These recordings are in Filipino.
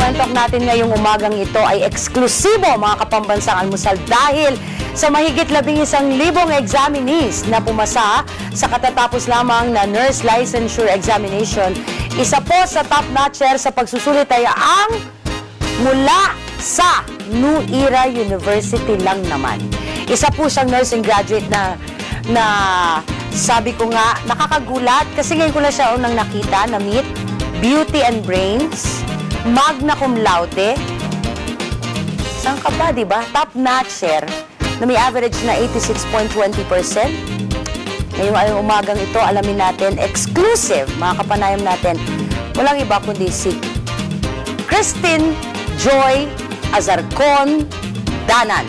kwentok natin ngayong umagang ito ay eksklusibo mga kapambansang almusal dahil sa mahigit 11,000 examinees na pumasa sa katatapos lamang na nurse licensure examination. Isa po sa top-notcher sa pagsusulit ay ang mula sa New Era University lang naman. Isa po siyang nursing graduate na sabi ko nga, nakakagulat kasi ngayon ko lang siya unang nakita, na-meet, beauty and brains, magna cum laude. Saan ka ba, di ba? Top-notcher na may average na 86.20%. Ngayong umagang ito, alamin natin, exclusive, mga kapanayam natin, walang iba kundi si Christine Joy Azarcon Danan.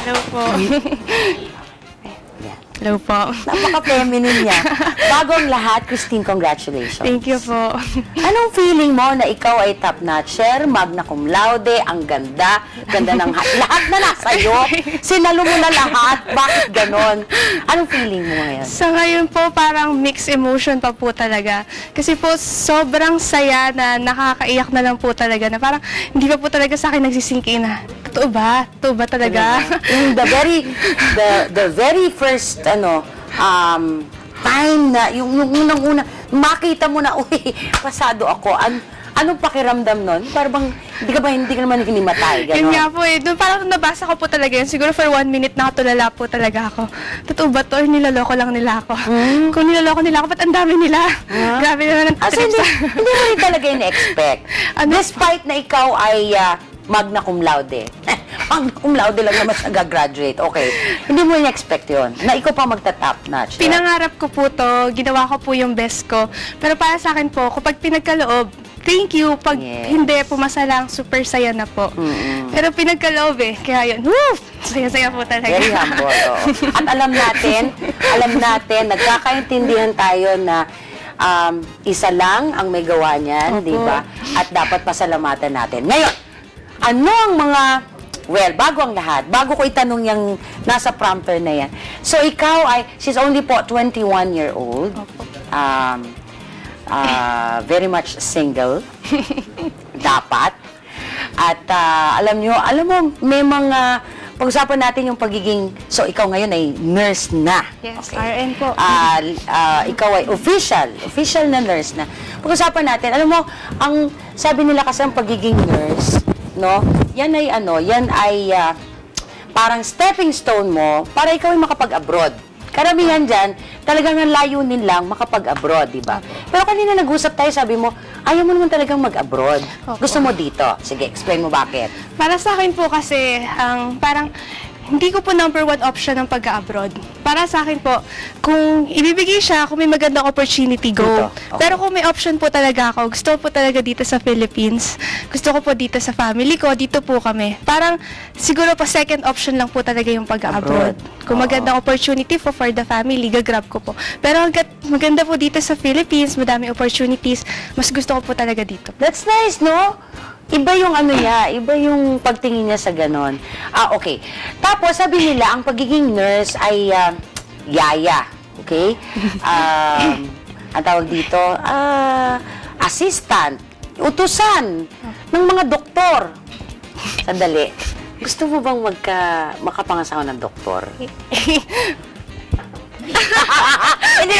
Hello po. Hello po. Napaka-feminine niya. Bago ang lahat, Christine, congratulations. Thank you po. Anong feeling mo na ikaw ay top-notcher, magna cum laude, ang ganda, ganda ng lahat na nasa'yo, sinalo mo na lahat, bakit ganon? Anong feeling mo ngayon? Sa ngayon po, parang mixed emotion pa po talaga. Kasi po, sobrang saya na nakakaiyak na lang po talaga, na parang hindi pa po talaga sa akin nagsisingkin na, totoo ba? Totoo ba talaga? Yung the very first time na, yung unang-una, makita mo na, uy, pasado ako. Anong pakiramdam nun? Parang hindi ka naman hinimatay, gano'n. Yun nga po eh. Doon parang nabasa ko po talaga yun. Siguro for 1 minute nakatulala po talaga ako. Totoo ba to? Niloloko lang nila ako. Kung niloloko nila ako, ba't ang dami nila? Grabe naman ang trip sa... Hindi mo rin talaga in-expect. Despite na ikaw ay magna cum laude. Magna cum laude lang naman nag-graduate. Okay. Hindi mo in-expect yun. Na ikaw pa magta-top notch. Pinangarap ko po to. Ginawa ko po yung best ko. Pero para sa akin po, kapag pinagkaloob, thank you. Pag hindi, pumasa lang, super saya na po. Pero pinagkaloob eh. Kaya yun, woo! Saya-saya po talaga. Very humble. At alam natin, nagkakaintindihan tayo na isa lang ang may gawa niyan, di ba? At dapat pasalamatan natin. Ngayon, ano ang mga, well, bago ang lahat, bago ko itanong yung nasa prompter na yan. So, ikaw ay, she's only po 21-year-old. Very much single. Dapat. At alam mo, may mga, pag-usapan natin yung pagiging, so ikaw ngayon ay nurse na. Yes, okay. RN po. Ikaw ay official na nurse na. Pag-usapan natin, alam mo, ang sabi nila kasi ang pagiging nurse, no? Yan ay parang stepping stone mo para ikaw ay makapag-abroad. Karamihan dyan, talagang ang layunin lang makapag-abroad, di ba? Pero kanina nag-usap tayo, sabi mo, ayaw mo naman talagang mag-abroad. Gusto mo dito. Sige, explain mo bakit. Para sa akin po kasi, parang hindi ko po number 1 option ng pag-abroad. Para sa akin po, kung ibibigay siya, kung may magandang opportunity, go. Pero kung may option po talaga ako, gusto ko po talaga dito sa Philippines. Gusto ko po dito sa family ko, dito po kami. Parang siguro po second option lang po talaga yung pag-abroad. Kung magandang opportunity for the family, gagrab ko po. Pero hanggat maganda po dito sa Philippines, madami opportunities, mas gusto ko po talaga dito. That's nice, no? Iba yung iba yung pagtingin niya sa ganon. Okay. Tapos, sabi nila, ang pagiging nurse ay yaya. Okay? Ang tawag dito, assistant, utusan ng mga doktor. Sandali. Gusto mo bang makapangasawa ng doktor? Hindi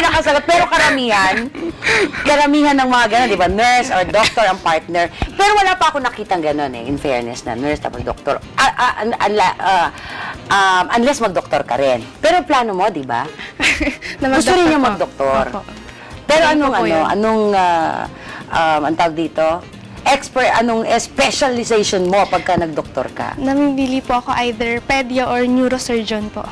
nakasagot. Pero karamihan ng mga gano'n, di ba? Nurse or doctor ang partner. Pero wala pa ako nakitang gano'n in fairness na nurse tapos doktor. Unless mag-doktor ka rin. Pero plano mo, di ba? Gusto rin niya mag-doktor. Pero anong tawag dito? Anong specialization mo pagka nag-doktor ka? Namimili po ako either pedia or neurosurgeon po.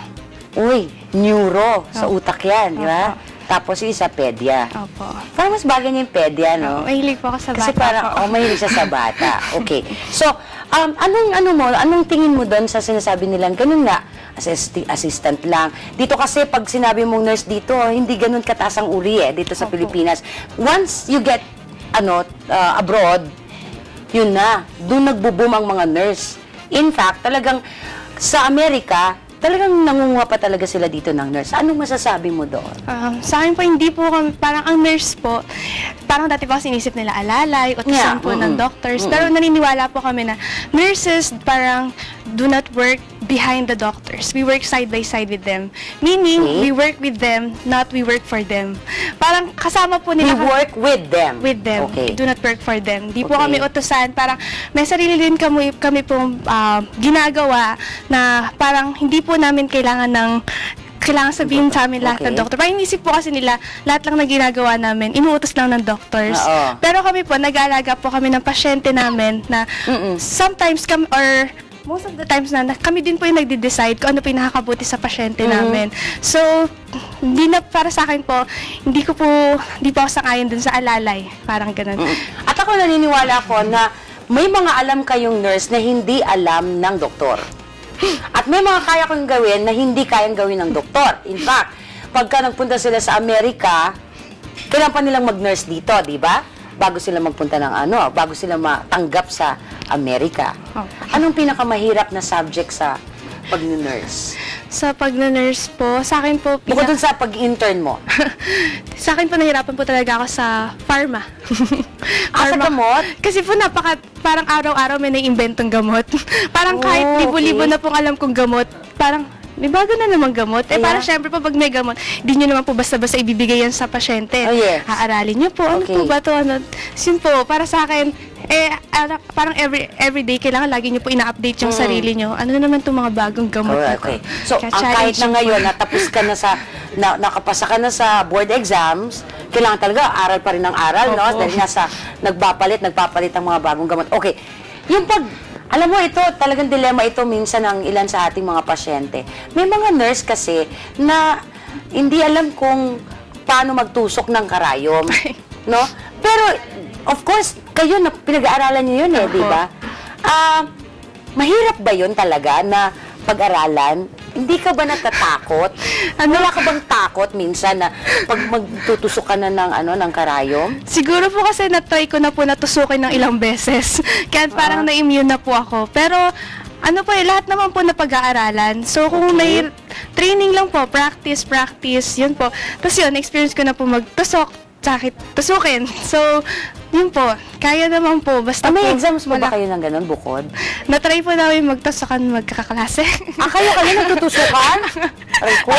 Uy, neuro. Sa utak yan, di ba? Tapos yung isa, pedia. Opo. Parang mas bagay niya yung pedia, no? Mahilig po ako sa bata. Kasi parang, mahilig siya sa bata. Okay. So, anong tingin mo doon sa sinasabi nilang, ganun nga, assistant lang. Dito kasi, pag sinabi mong nurse dito, hindi ganun kataas ang uri dito sa Pilipinas. Once you get, abroad, yun na, doon nagbo-boom ang mga nurse. In fact, talagang, sa Amerika, talagang nangunguha pa talaga sila dito ng nurse. Anong masasabi mo doon? Sa akin po, hindi po kami, parang ang nurse po, parang dati po kasi inisip nila alalay, utusan po ng doctors. Pero naniniwala po kami na nurses parang do not work behind the doctors. We work side by side with them. Meaning, we work with them, not we work for them. Parang kasama po We nila. work with them. With them. Okay. Do not work for them. Di po Okay. kami utusan. Parang may sarili din kami pong ginagawa na parang hindi po namin kailangan sabihin sa amin lahat ng Okay. doktor. Parang inisip po kasi nila, lahat lang na ginagawa namin, inuutos lang ng doctors. Oo. Pero kami po, nag-aalaga po kami ng pasyente namin na sometimes or most of the times na kami din po yung nagde-decide kung ano po yung nakakabuti sa pasyente namin. So, hindi na para sa akin po, hindi po ako sang-ayon dun sa alalay. Parang ganun. At ako naniniwala ko na may mga alam kayong nurse na hindi alam ng doktor. At may mga kaya kong gawin na hindi kayang gawin ng doktor. In fact, pagka nagpunta sila sa Amerika, kailangan pa nilang mag-nurse dito, di ba? Bago sila magpunta ng bago sila matanggap sa Amerika. Anong pinakamahirap na subject sa pag-nurse? Sa pag-nurse po, sa akin po... Bukod dun sa pag-intern mo. Sa akin po, nahirapan po talaga ako sa pharma. Sa gamot? Kasi po parang araw-araw may naiimbentong gamot. Parang kahit Okay. libo-libo na pong alam kong gamot, parang may bago na namang gamot. Kaya? Parang syempre po pag may gamot, hindi nyo naman po basta-basta ibibigay yan sa pasyente. Oh, yes. Aaralin nyo po, ano Okay. po ba ito? Yun po, para sa akin, parang everyday, kailangan lagi nyo po ina-update yung sarili nyo. Ano na naman itong mga bagong gamot na to? Okay. So, Kaya ang kahit na challenging ngayon, po. natapos ka na nakapasa ka na sa board exams, kailangan talaga, aral pa rin ng aral, no? Opo. Dahil nagpapalit ang mga bagong gamot. Okay. Alam mo, ito, talagang dilema ito minsan ng ilan sa ating mga pasyente. May mga nurse kasi na hindi alam kung paano magtusok ng karayom, no? Pero, of course, kayo, pinag-aaralan niyo yun Opo. di ba? Mahirap ba yun talaga na pag-aralan? Hindi ka ba natatakot? Wala ka bang takot minsan na pag magtutusok ka na ng karayom? Siguro po kasi na-try ko na po natusukin ng ilang beses. Kaya parang na-immune na po ako. Pero lahat naman po na pag-aaralan. So kung may training lang po, practice, yun po. Tapos yun, experience ko na po magtusok, tusukin. So, yun po, kaya naman po. Basta May po, exams mo ba kayo ng ganun bukod? Na-try po namin magtusokan magkakaklase. Kayo nagtutusukan? Aray ko?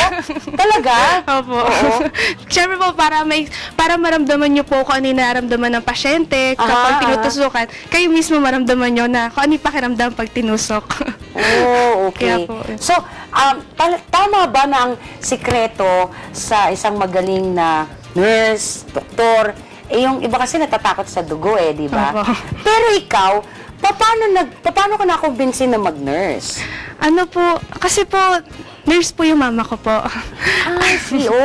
Talaga? Opo. Oo. Siyempre po, para maramdaman nyo po kung ano yung nararamdaman ng pasyente kapag tinutusukan, kayo mismo maramdaman nyo na kung ano yung pakiramdam pag tinusok. Oh, okay. Kaya po, So, tama ba na ang sikreto sa isang magaling na nurse, doktor, yung iba kasi natatakot sa dugo di ba? Opo. Pero ikaw, paano ka nakumbinsin na mag-nurse? Kasi po, nurse po yung mama ko po.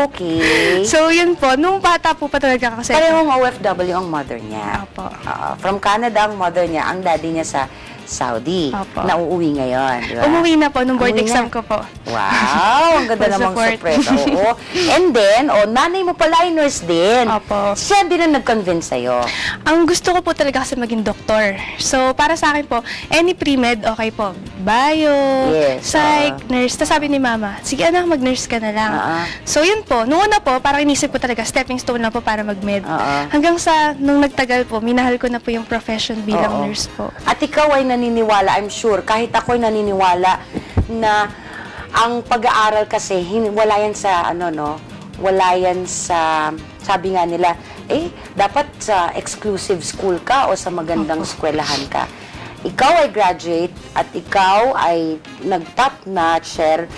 Okay. So, yun po, nung bata po pa talaga kasi. Parehong OFW ang mother niya. Opo. From Canada ang mother niya, ang daddy niya sa Saudi. Opo. Nauuwi ngayon, di ba? Umuwi na po nung board Umuwi exam na. ko po. Wow, ang ganda Full namang support. sorpresa. Oo. And then, nanay mo pala ay nurse din. Opo. Siya din ang nag-convince sa'yo. Ang gusto ko po talaga kasi maging doktor. So, para sa akin po, any pre-med, okay po. Bio, Yes, psych, nurse. Tapos sabi ni mama, sige anak, mag-nurse ka na lang. So, yun po. Noong una po, parang inisip ko talaga, stepping stone lang po para mag-med. Hanggang nung nagtagal po, minahal ko na po yung profession bilang nurse po. At ikaw ay naniniwala, I'm sure, kahit ako ay naniniwala na ang pag-aaral kasi, wala yan sa, wala yan sa, sabi nga nila, dapat sa exclusive school ka o sa magandang eskwelahan ka. Ikaw ay graduate at ikaw ay nag-top notcher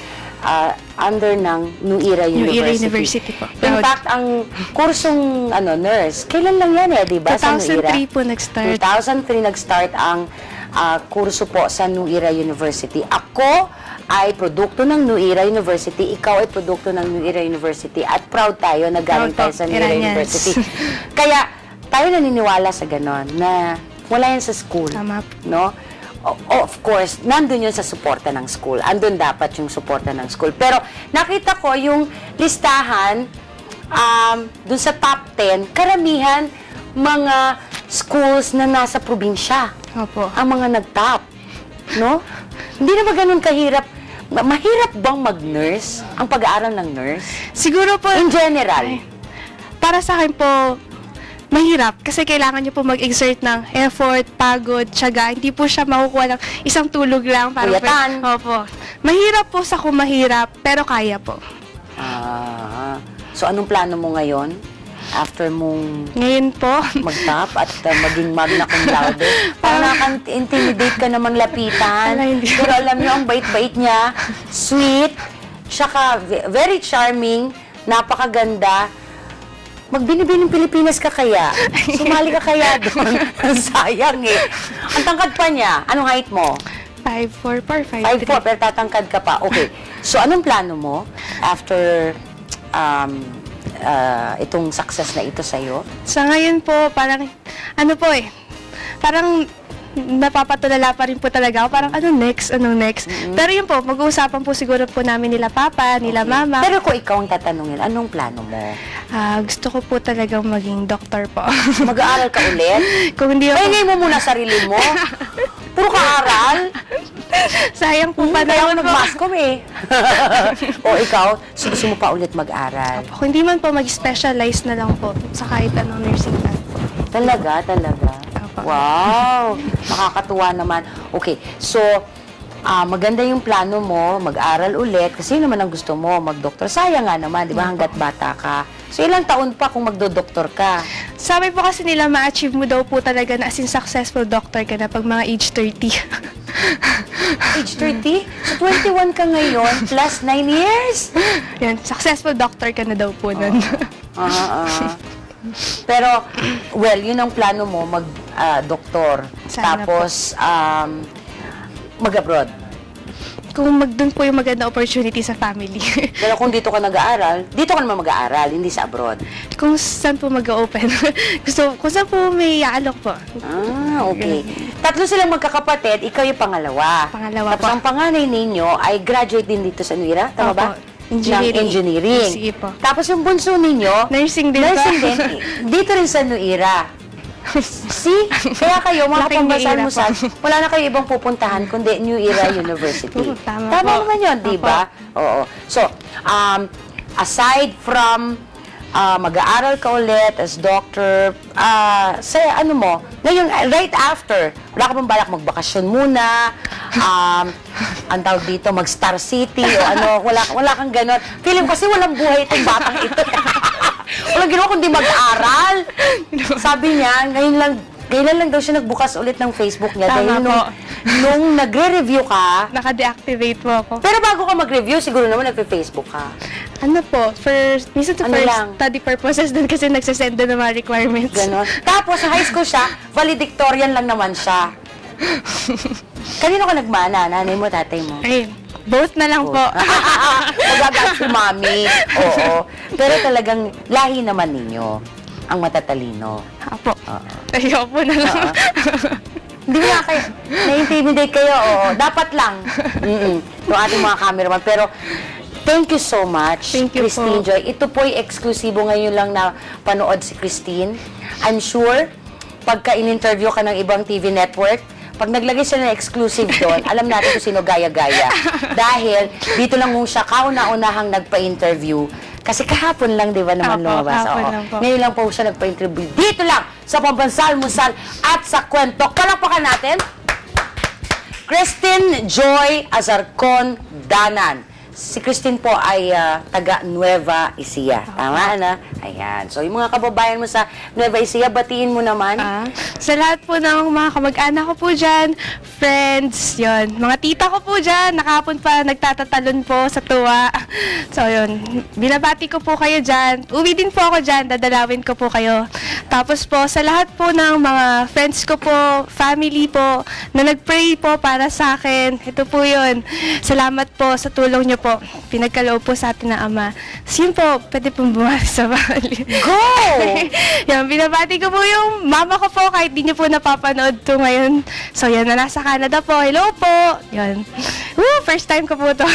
under ng New Era University. New Era University po. In fact, ang kursong nurse, kailan lang yan di ba? Sa New Era? 2003 po nag-start. 2003 nag-start ang kurso po sa New Era University. Ako ay produkto ng New Era University, ikaw ay produkto ng New Era University at proud tayo na galing tayo sa New Era University. Kaya tayo naniniwala sa ganon na wala yan sa school. Tama po. No? Of course, nandun yun sa suporta ng school. Andun dapat yung suporta ng school. Pero nakita ko yung listahan dun sa top 10, karamihan mga schools na nasa probinsya. Opo. Ang mga nag-top. No? Hindi na ba ganun kahirap Mahirap bang mag-nurse? Ang pag-aaral ng nurse? Siguro po, In general. ay, para sa akin po, mahirap kasi kailangan niyo po mag-exert ng effort, pagod, tiyaga. Hindi po siya makukuha ng isang tulog lang. Puyatan. Opo. Mahirap po sa kung mahirap, pero kaya po. So, anong plano mo ngayon? After mong Ngayon po, mag-top at maging magna cum laude? Parang nakaka-intimidate ka namang lapitan. Ala, hindi. Pero alam niyo, ang bait-bait niya, sweet, tsaka very charming, napakaganda. Magbinibining Pilipinas ka kaya? Sumali ka kaya doon? Sayang eh. Ang tangkad pa niya. Anong height mo? 5'4", 5'4", pero tatangkad ka pa. Okay. So, anong plano mo after itong success na ito sa'yo? Sa ngayon po, parang, ano po eh, parang napapatulala pa rin po talaga ako. Parang, anong next? Pero yun po, mag-uusapan po siguro po namin nila papa, nila mama. Pero kung ikaw ang tatanungin, anong plano mo? Gusto ko po talagang maging doktor po. Mag-aaral ka ulit? Kung hindi ako, Pahingay mo muna sarili mo. Puro ka aral. sayang po pa Kaya ako naman po. nag-mascom eh. O ikaw, gusto mo pa ulit mag-aral? Kung hindi man po mag-specialize na lang po sa kahit anong nursing plan po. Talaga? Opo. Wow! Nakakatuwa naman. Okay, so, maganda yung plano mo, mag-aral ulit, kasi yun naman ang gusto mo, mag-doktor. Sayang nga naman, di ba, hanggat bata ka. So, ilang taon pa kung magdo-doktor ka? Sabi po kasi nila, ma-achieve mo daw po talaga na as in successful doctor ka na pag mga age 30. Age 30? So, 21 ka ngayon, plus 9 years? Yan, successful doctor ka na daw po nun. Pero, well, yun ang plano mo, mag-doktor. Sana Tapos, mag-abroad. Kung dun po yung maganda opportunity sa family. Pero kung dito ka nag-aaral, dito ka naman mag-aaral, hindi sa abroad. Kung saan po mag-open. Kung saan po may aalok po. Okay. Tatlo silang magkakapatid, ikaw yung pangalawa. Pangalawa Tapos po. ang panganay ninyo ay graduate din dito sa NUIRA, tama Opo. ba? Engineering. Ng engineering. Sige po. Tapos yung bunso ninyo, Nursing din nursing po. din, dito rin sa NUIRA. See? Kaya kayo, mga Laking pambansang New Era musal, po. wala na kayo ibang pupuntahan kundi New Era University. Tama po. naman yun, di ba? Oo. So, aside from mag-aaral ka ulit as doctor, sa ano mo, ngayon, right after, wala ka bang balak magbakasyon muna, ang tawag dito, mag-Star City, o ano, wala kang ganon. Feeling kasi walang buhay itong batang ito. Walang ginawa kundi mag-aral. Sabi niya, ngayon lang daw siya nagbukas ulit ng Facebook niya. Tama dahil po. nung nagre-review ka, Naka-deactivate po ako. pero bago ka mag-review, siguro naman nagpe-Facebook ka. Ano po, minsan to Ano first lang? study purposes din kasi nagsasend din ng mga requirements. Ganon. Tapos, sa high school siya, valedictorian lang naman siya. Kanino ka nagmana? Nanay mo, tatay mo? Ayun, both na lang po. Magagaan si mami. Oo. Pero talagang lahi naman ninyo ang matatalino. Apo. Ayaw po na lang. Hindi nga kayo, na-intimidate kayo, oo. Dapat lang. Yung ating mga cameraman. Pero, thank you so much, Thank you Christine po. Joy. Ito po ay eksklusibo ngayon lang na panood si Christine. I'm sure, pagka in-interview ka ng ibang TV network, pag naglagay sila ng exclusive doon, alam natin kung sino gaya-gaya. Dahil, dito lang mo siya kauna-unahang nagpa-interview. Kasi kahapon lang, di ba naman Apo, lumabas? kahapon Oo. lang po. Ngayon lang po siya nagpa-interview. Dito lang, sa Pambansal, Musal, at sa Kwento. Palakpakan natin, Christine Joy Azarcon Danan. Si Christine po ay taga Nueva Ecija. Tama na? Ayan. So, yung mga kababayan mo sa Nueva Ecija, batiin mo naman. Sa lahat po ng mga kamag-anak ko po dyan, friends, yon, mga tita ko po dyan, nakapon pa nagtatatalon po sa tuwa. So, yun, binabati ko po kayo dyan. Uwi din po ako dyan, dadalawin ko po kayo. Tapos po, sa lahat po ng mga friends ko po, family po, na nag-pray po para sa akin, ito po yun. Salamat po sa tulong niyo po. Pinagkaloob po sa atin ng Ama. So, yun po, pwede pong bumati sa bali. Go! Yan, binabati ko po yung mama ko po kahit di niyo po napapanood to ngayon. So, yan, na nasa Canada po. Hello po! Yan. Woo, first time ko po to.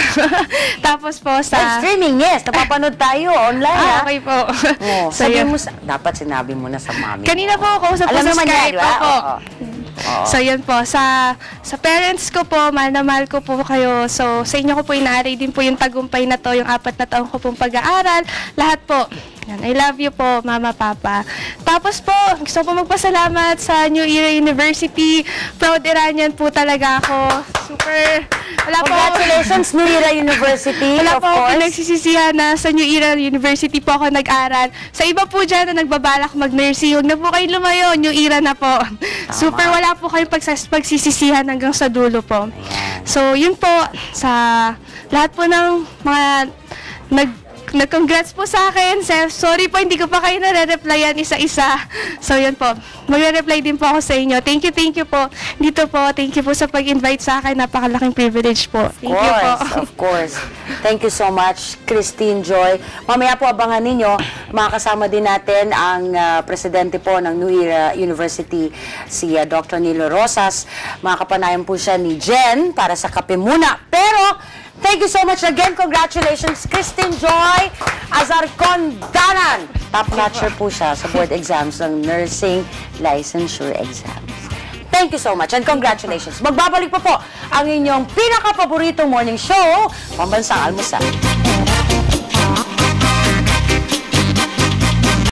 Tapos po Live sa... streaming, yes. Napapanood tayo online, ha? okay po. Oh, So, sabi yan. mo dapat sinabi mo na sa mami. Kanina po, kausap po Alam sa naman niya, Skype di ba? po. Oo. So yun po, sa parents ko po, mahal na mahal ko po kayo. So sa inyo ko po inaaray din po yung tagumpay na to, yung 4 na taon ko pong pag-aaral. Lahat po. Yan, I love you po, Mama, Papa. Tapos po, gusto ko po magpasalamat sa New Era University. Proud Iranian po talaga ako. Super. Wala po. Congratulations, New Era University, Wala of po ako course. pinagsisisihan na sa New Era University po ako nag-aral. Sa iba po dyan na nagbabalak mag-nursing, huwag na po kayo lumayo, New Era na po. Super, wala po kayong pagsisisihan hanggang sa dulo po. So, yun po, sa lahat po ng mga nag-congrats po sa akin. Sorry po, hindi ko pa kayo nare-replyan isa-isa. So, yun po. Magre-reply din po ako sa inyo. Thank you po. Dito po, thank you po sa pag-invite sa akin. Napakalaking privilege po. Thank you po. Of course. Thank you so much, Christine Joy. Mamaya po abangan ninyo, makakasama din natin ang presidente po ng New Era University, si Dr. Nilo Rosas. Makakapanayan po siya ni Jen para sa kape muna. Pero, thank you so much again. Congratulations, Christine Joy Azarcondanan. Top-notcher po siya sa board exams ng nursing licensure exams. Thank you so much and congratulations. Magbabalik pa po ang inyong pinaka-paboritong morning show, Pambansang Almusal.